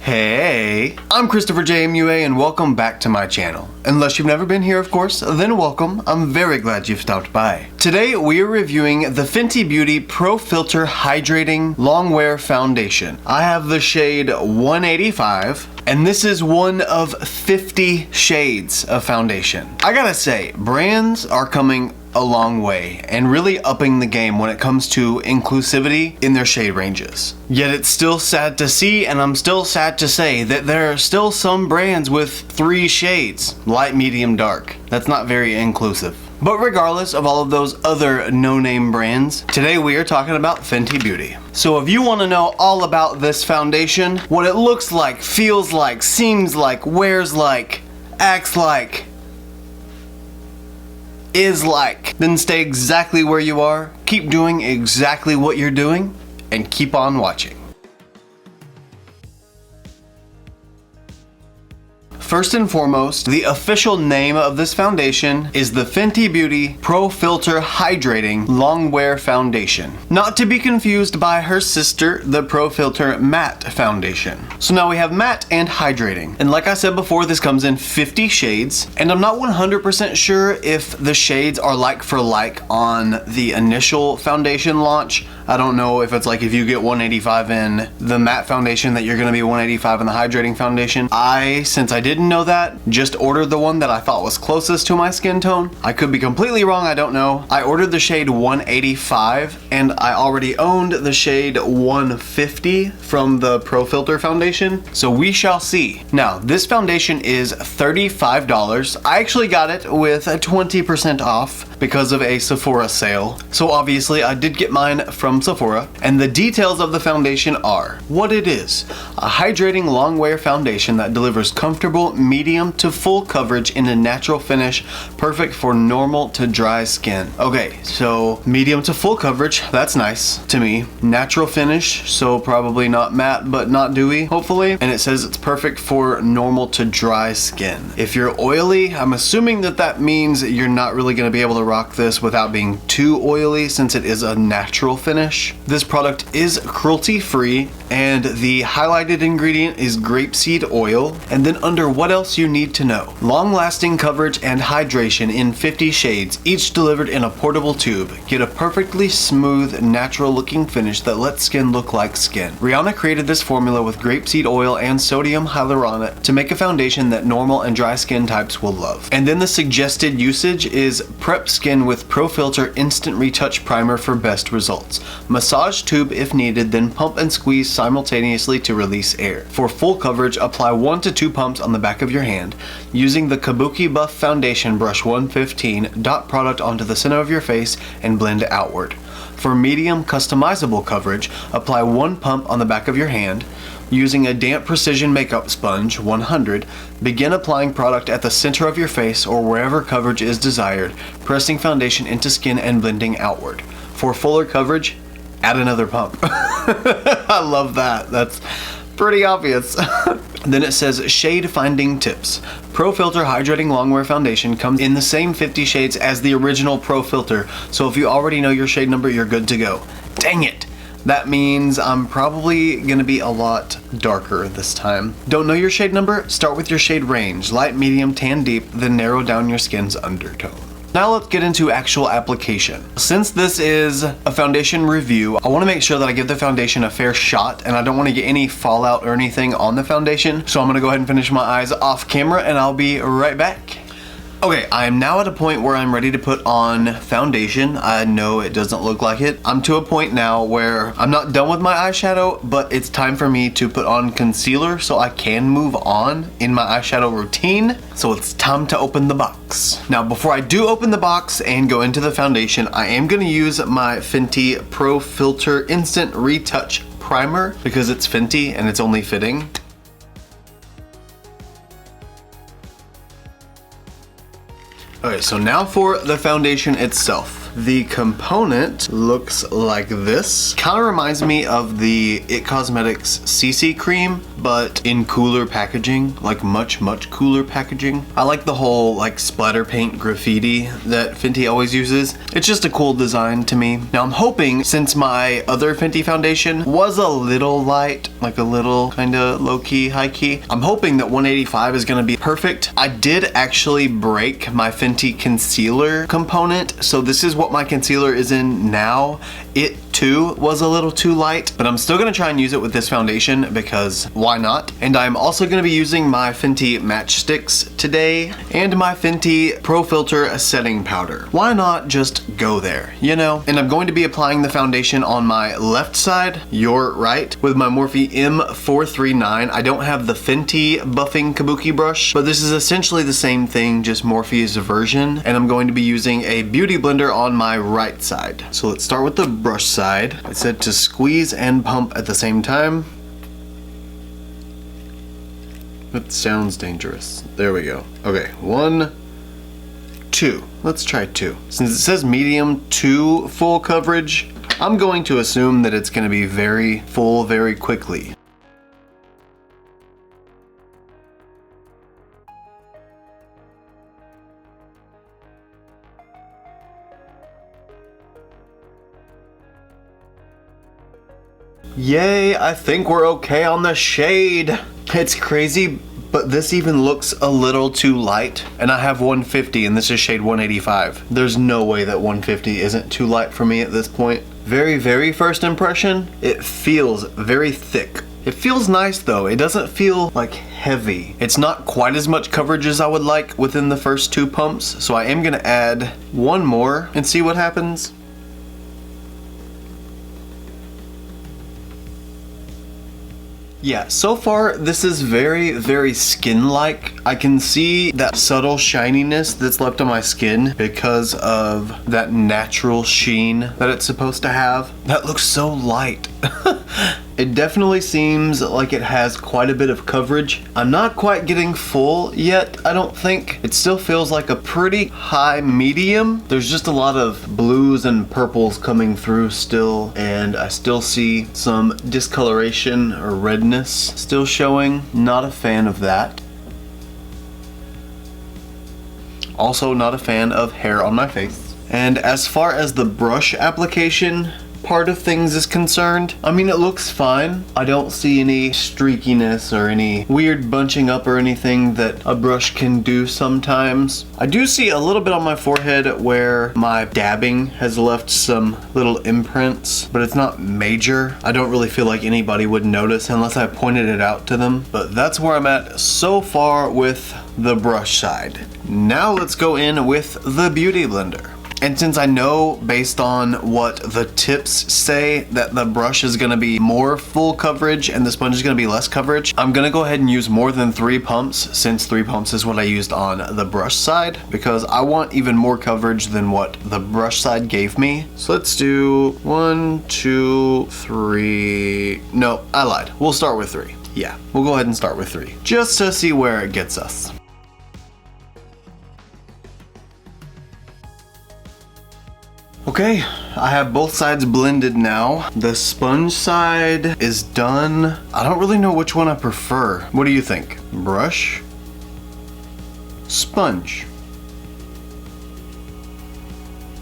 Hey, I'm ChristopherJMUA and welcome back to my channel. Unless you've never been here, of course, then welcome. I'm very glad you've stopped by. Today we are reviewing the Fenty Beauty Pro Filter Hydrating Longwear Foundation. I have the shade 185. And this is one of 50 shades of foundation. I gotta say, brands are coming a long way and really upping the game when it comes to inclusivity in their shade ranges. Yet it's still sad to see, and I'm still sad to say, that there are still some brands with 3 shades, light, medium, dark. That's not very inclusive. But regardless of all of those other no-name brands, today we are talking about Fenty Beauty. So if you want to know all about this foundation, what it looks like, feels like, seems like, wears like, acts like, is like, then stay exactly where you are, keep doing exactly what you're doing, and keep on watching. First and foremost, the official name of this foundation is the Fenty Beauty Pro Filter Hydrating Longwear Foundation. Not to be confused by her sister, the Pro Filter Matte Foundation. So now we have matte and hydrating. And like I said before, this comes in 50 shades. And I'm not 100% sure if the shades are like for like on the initial foundation launch. I don't know if it's like if you get 185 in the matte foundation that you're gonna be 185 in the hydrating foundation. Since I didn't know that, just ordered the one that I thought was closest to my skin tone. I could be completely wrong, I don't know. I ordered the shade 185 and I already owned the shade 150 from the Pro Filter foundation. So we shall see. Now, this foundation is $35. I actually got it with a 20% off because of a Sephora sale. So obviously I did get mine from Sephora, and the details of the foundation are what it is: a hydrating longwear foundation that delivers comfortable medium to full coverage in a natural finish, perfect for normal to dry skin. Okay, so medium to full coverage, that's nice to me. Natural finish, so probably not matte but not dewy, hopefully. And it says it's perfect for normal to dry skin. If you're oily, I'm assuming that means you're not really going to be able to rock this without being too oily, since it is a natural finish. This product is cruelty free, and the highlighted ingredient is grapeseed oil. And then under what else you need to know: long lasting coverage and hydration in 50 shades, each delivered in a portable tube. Get a perfectly smooth, natural looking finish that lets skin look like skin. Rihanna created this formula with grapeseed oil and sodium hyaluronate to make a foundation that normal and dry skin types will love. And then the suggested usage is prep skin with Pro Filter Instant Retouch Primer for best results. Massage tube if needed, then pump and squeeze simultaneously to release air. For full coverage, apply 1 to 2 pumps on the back of your hand. Using the Kabuki Buff Foundation Brush 115, dot product onto the center of your face and blend outward. For medium customizable coverage, apply 1 pump on the back of your hand. Using a damp precision makeup sponge 100, begin applying product at the center of your face or wherever coverage is desired, pressing foundation into skin and blending outward. For fuller coverage, add another pump. I love that. That's pretty obvious. Then it says shade finding tips. Pro Filter Hydrating Longwear Foundation comes in the same 50 shades as the original Pro Filter, so if you already know your shade number, you're good to go. Dang it! That means I'm probably gonna be a lot darker this time. Don't know your shade number? Start with your shade range, light, medium, tan, deep, then narrow down your skin's undertone. Now let's get into actual application. Since this is a foundation review, I want to make sure that I give the foundation a fair shot, and I don't want to get any fallout or anything on the foundation. So I'm going to go ahead and finish my eyes off camera, and I'll be right back. Okay, I am now at a point where I'm ready to put on foundation. I know it doesn't look like it. I'm to a point now where I'm not done with my eyeshadow, but it's time for me to put on concealer so I can move on in my eyeshadow routine. So it's time to open the box. Now, before I do open the box and go into the foundation, I am gonna use my Fenty Pro Filter Instant Retouch Primer because it's Fenty and it's only fitting. Okay, so now for the foundation itself. The component looks like this. Kind of reminds me of the It Cosmetics CC cream, but in cooler packaging, like much cooler packaging. I like the whole like splatter paint graffiti that Fenty always uses. It's just a cool design to me. Now I'm hoping, since my other Fenty foundation was a little light, like a little kind of low-key, high-key, I'm hoping that 185 is going to be perfect. I did actually break my Fenty concealer component, so this is what my concealer is in now. It too was a little too light, but I'm still gonna try and use it with this foundation because why not? And I'm also gonna be using my Fenty matchsticks today and my Fenty Pro Filter setting powder. Why not just go there, you know? And I'm going to be applying the foundation on my left side, your right, with my Morphe M439. I don't have the Fenty buffing kabuki brush, but this is essentially the same thing, just Morphe's version. And I'm going to be using a beauty blender on my right side. So let's start with the brush side. It said to squeeze and pump at the same time. That sounds dangerous. There we go. Okay, 1, 2. Let's try 2. Since it says medium to full coverage, I'm going to assume that it's going to be very full very quickly. Yay, I think we're okay on the shade. It's crazy, but this even looks a little too light. And I have 150 and this is shade 185. There's no way that 150 isn't too light for me at this point. Very first impression, it feels very thick. It feels nice though. It doesn't feel like heavy. It's not quite as much coverage as I would like within the first 2 pumps. So I am gonna add 1 more and see what happens. Yeah, so far this is very skin-like. I can see that subtle shininess that's left on my skin because of that natural sheen that it's supposed to have. That looks so light. It definitely seems like it has quite a bit of coverage. I'm not quite getting full yet, I don't think. It still feels like a pretty high medium. There's just a lot of blues and purples coming through still, and I still see some discoloration or redness still showing. Not a fan of that. Also not a fan of hair on my face. And as far as the brush application part of things is concerned, I mean, it looks fine. I don't see any streakiness or any weird bunching up or anything that a brush can do sometimes. I do see a little bit on my forehead where my dabbing has left some little imprints, but it's not major. I don't really feel like anybody would notice unless I pointed it out to them. But that's where I'm at so far with the brush side. Now let's go in with the beauty blender. And since I know based on what the tips say that the brush is going to be more full coverage and the sponge is going to be less coverage, I'm going to go ahead and use more than 3 pumps, since 3 pumps is what I used on the brush side, because I want even more coverage than what the brush side gave me. So let's do 1, 2, 3. No, I lied. We'll start with 3. Yeah, we'll go ahead and start with 3 just to see where it gets us. Okay, I have both sides blended now. The sponge side is done. I don't really know which one I prefer. What do you think? Brush? Sponge?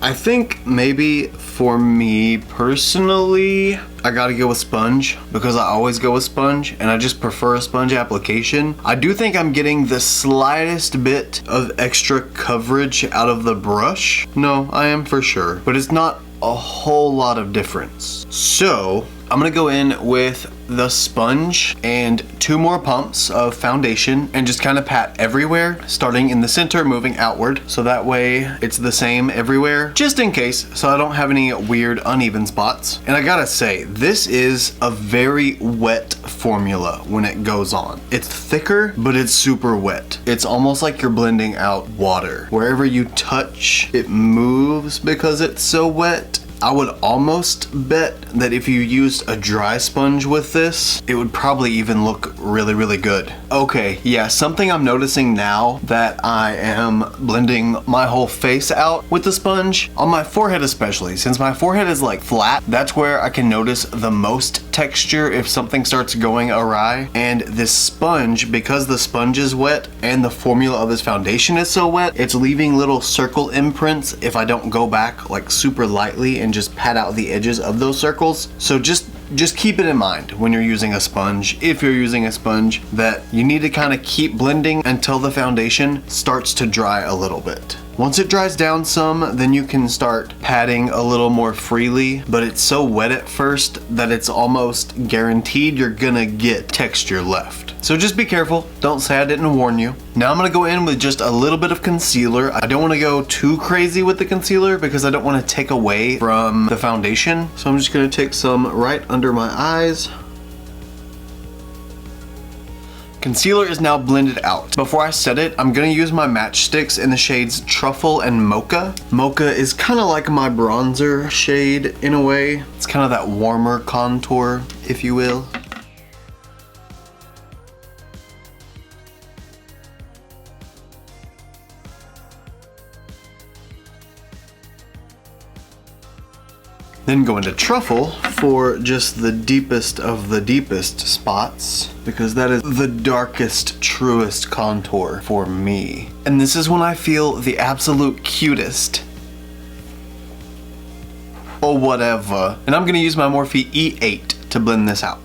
I think maybe for me personally, I gotta go with sponge because I always go with sponge and I just prefer a sponge application. I do think I'm getting the slightest bit of extra coverage out of the brush. No, I am for sure, but it's not a whole lot of difference. So I'm gonna go in with the sponge and 2 more pumps of foundation and just kind of pat everywhere, starting in the center, moving outward, so that way it's the same everywhere, just in case, so I don't have any weird uneven spots. And I gotta say, this is a very wet formula when it goes on. It's thicker, but it's super wet. It's almost like you're blending out water. Wherever you touch, it moves because it's so wet. I would almost bet that if you used a dry sponge with this, it would probably even look really, really good. Okay, yeah, something I'm noticing now that I am blending my whole face out with the sponge, on my forehead especially, since my forehead is like flat, that's where I can notice the most texture if something starts going awry. And this sponge, because the sponge is wet and the formula of this foundation is so wet, it's leaving little circle imprints if I don't go back like super lightly and just pat out the edges of those circles. So just keep it in mind when you're using a sponge, if you're using a sponge, that you need to kind of keep blending until the foundation starts to dry a little bit. Once it dries down some, then you can start patting a little more freely, but it's so wet at first that it's almost guaranteed you're gonna get texture left. So just be careful, don't say I didn't warn you. Now I'm gonna go in with just a little bit of concealer. I don't wanna go too crazy with the concealer because I don't wanna take away from the foundation. So I'm just gonna take some right under my eyes. Concealer is now blended out. Before I set it, I'm gonna use my matchsticks in the shades Truffle and Mocha. Mocha is kind of like my bronzer shade in a way. It's kind of that warmer contour, if you will. Then go into Truffle for just the deepest of the deepest spots, because that is the darkest, truest contour for me. And this is when I feel the absolute cutest. Or whatever. And I'm gonna use my Morphe E8 to blend this out.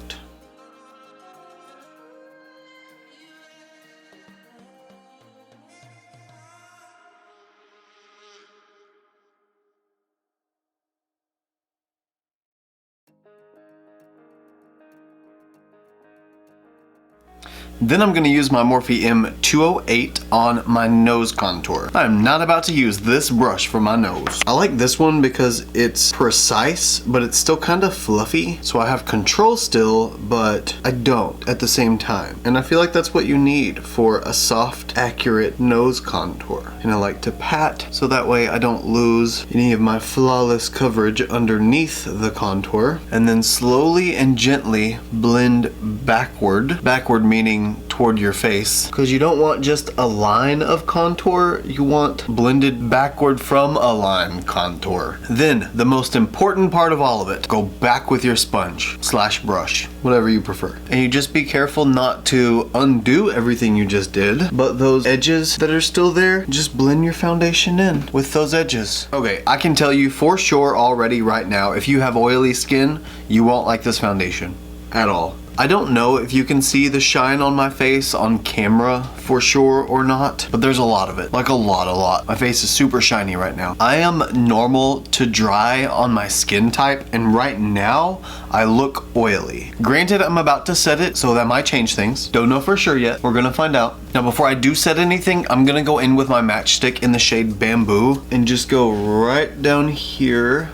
Then I'm going to use my Morphe M208 on my nose contour. I'm not about to use this brush for my nose. I like this one because it's precise, but it's still kind of fluffy. So I have control still, but I don't at the same time. And I feel like that's what you need for a soft, accurate nose contour. And I like to pat so that way I don't lose any of my flawless coverage underneath the contour. And then slowly and gently blend backward. Backward meaning toward your face, because you don't want just a line of contour, you want blended backward from a line contour. Then the most important part of all of it, go back with your sponge / brush, whatever you prefer, and you just be careful not to undo everything you just did, but those edges that are still there, just blend your foundation in with those edges. Okay, I can tell you for sure already right now, if you have oily skin, you won't like this foundation at all. I don't know if you can see the shine on my face on camera for sure or not, but there's a lot of it, like a lot. My face is super shiny right now. I am normal to dry on my skin type, and right now I look oily. Granted, I'm about to set it, so that might change things. Don't know for sure yet, we're gonna find out. Now before I do set anything, I'm gonna go in with my matchstick in the shade Bamboo and just go right down here.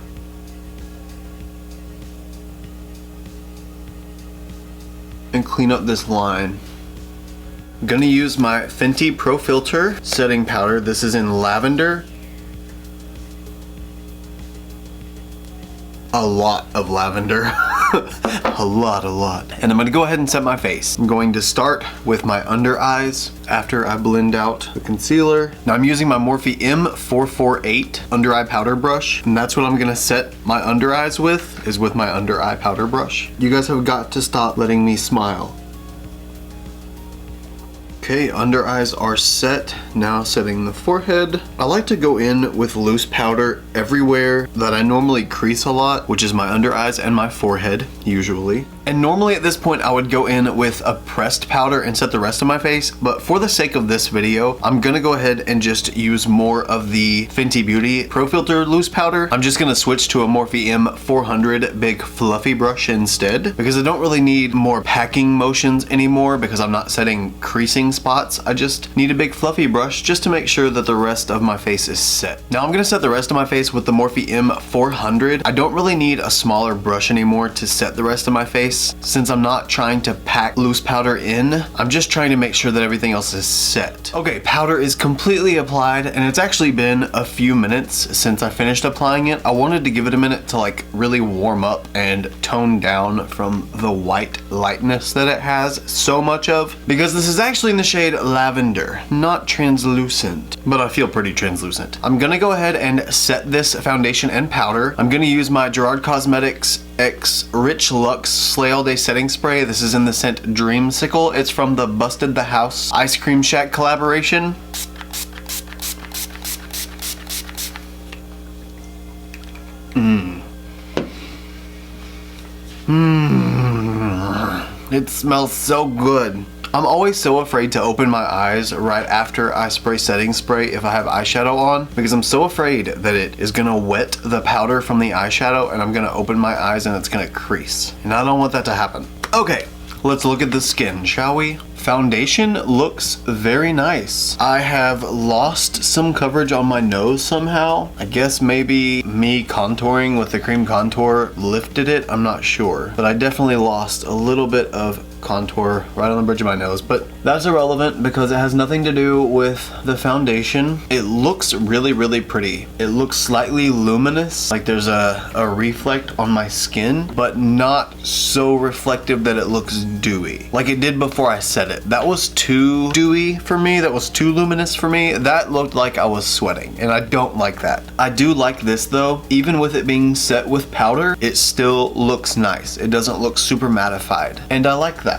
And clean up this line. I'm gonna use my Fenty Pro Filter setting powder. This is in lavender. A lot of lavender. a lot. And I'm gonna go ahead and set my face. I'm going to start with my under eyes after I blend out the concealer. Now I'm using my Morphe M448 under eye powder brush, and that's what I'm gonna set my under eyes with, is with my under eye powder brush. You guys have got to stop letting me smile. Okay, under eyes are set. Now setting the forehead. I like to go in with loose powder everywhere that I normally crease a lot, which is my under eyes and my forehead, usually. And normally at this point I would go in with a pressed powder and set the rest of my face, but for the sake of this video, I'm gonna go ahead and just use more of the Fenty Beauty Pro Filter loose powder. I'm just gonna switch to a Morphe M400 big fluffy brush instead, because I don't really need more packing motions anymore because I'm not setting creasing spots. I just need a big fluffy brush just to make sure that the rest of my face is set. Now I'm gonna set the rest of my face with the Morphe M400. I don't really need a smaller brush anymore to set the rest of my face. face, since I'm not trying to pack loose powder in, I'm just trying to make sure that everything else is set. Okay, powder is completely applied, and it's actually been a few minutes since I finished applying it. I wanted to give it a minute to like really warm up and tone down from the white lightness that it has so much of, because this is actually in the shade Lavender, not translucent, but I feel pretty translucent. I'm gonna go ahead and set this foundation and powder. I'm gonna use my Gerard Cosmetics X Rich Luxe Slay All Day Setting Spray. This is in the scent Dreamsicle. It's from the Busted the House Ice Cream Shack collaboration. It smells so good. I'm always so afraid to open my eyes right after I spray setting spray if I have eyeshadow on, because I'm so afraid that it is gonna wet the powder from the eyeshadow and I'm gonna open my eyes and it's gonna crease. And I don't want that to happen. Okay, let's look at the skin, shall we? Foundation looks very nice. I have lost some coverage on my nose somehow. I guess maybe me contouring with the cream contour lifted it, I'm not sure. But I definitely lost a little bit of contour right on the bridge of my nose, but that's irrelevant because it has nothing to do with the foundation. It looks really, really pretty. It looks slightly luminous, like there's a reflect on my skin, but not so reflective that it looks dewy, like it did before I set it. That was too dewy for me, that was too luminous for me. That looked like I was sweating, and I don't like that. I do like this though. Even with it being set with powder, it still looks nice. It doesn't look super mattified, and I like that.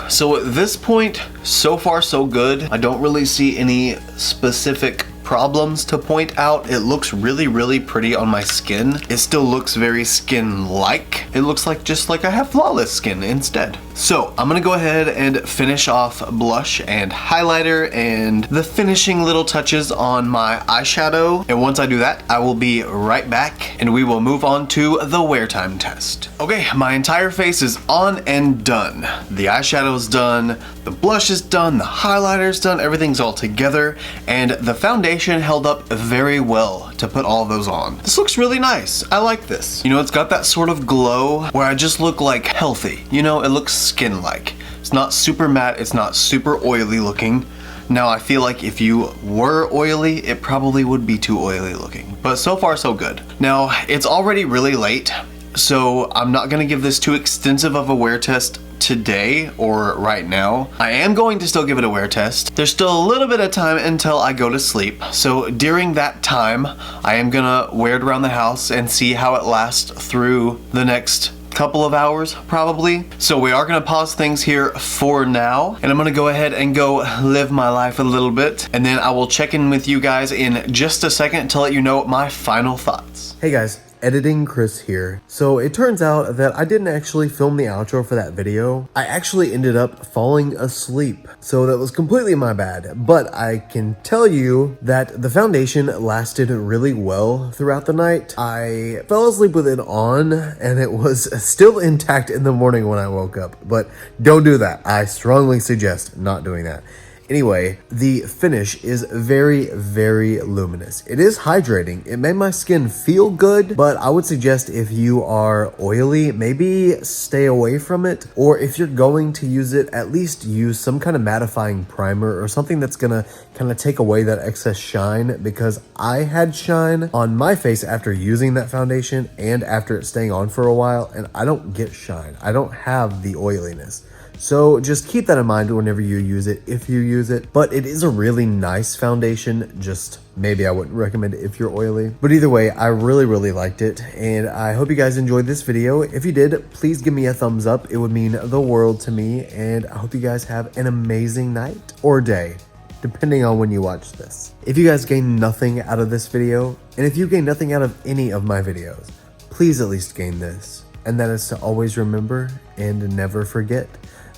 So at this point, so far so good. I don't really see any specific problems to point out. It looks really, really pretty on my skin. It still looks very skin-like. It looks like just like I have flawless skin instead. So I'm gonna go ahead and finish off blush and highlighter and the finishing little touches on my eyeshadow. And once I do that, I will be right back and we will move on to the wear time test. Okay, my entire face is on and done. The eyeshadow's done, the blush is done, the highlighter's done, everything's all together, and the foundation held up very well to put all those on. This looks really nice. I like this. You know, it's got that sort of glow where I just look like healthy. You know, it looks skin-like. It's not super matte, it's not super oily looking. Now I feel like if you were oily, it probably would be too oily looking. But so far so good. Now, it's already really late, so I'm not gonna give this too extensive of a wear test today or right now. I am going to still give it a wear test. There's still a little bit of time until I go to sleep. So during that time, I am gonna wear it around the house and see how it lasts through the next couple of hours probably. So we are gonna pause things here for now, and I'm gonna go ahead and go live my life a little bit, and then I will check in with you guys in just a second to let you know my final thoughts. Hey guys, Editing Chris here. So it turns out that I didn't actually film the outro for that video. I actually ended up falling asleep. So that was completely my bad. But I can tell you that the foundation lasted really well throughout the night. I fell asleep with it on and it was still intact in the morning when I woke up. But don't do that. I strongly suggest not doing that. Anyway, the finish is very, very luminous. It is hydrating. It made my skin feel good, but I would suggest if you are oily, maybe stay away from it. Or if you're going to use it, at least use some kind of mattifying primer or something that's gonna kind of take away that excess shine, because I had shine on my face after using that foundation and after it staying on for a while, and I don't get shine. I don't have the oiliness. So just keep that in mind whenever you use it, if you use it. But it is a really nice foundation. Just maybe I wouldn't recommend it if you're oily. But either way, I really, really liked it. And I hope you guys enjoyed this video. If you did, please give me a thumbs up. It would mean the world to me. And I hope you guys have an amazing night or day, depending on when you watch this. If you guys gain nothing out of this video, and if you gain nothing out of any of my videos, please at least gain this. And that is to always remember and never forget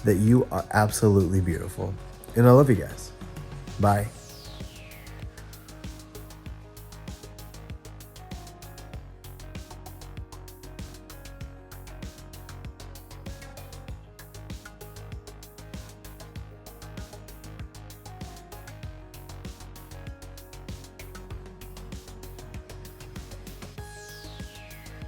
that you are absolutely beautiful. And I love you guys. Bye.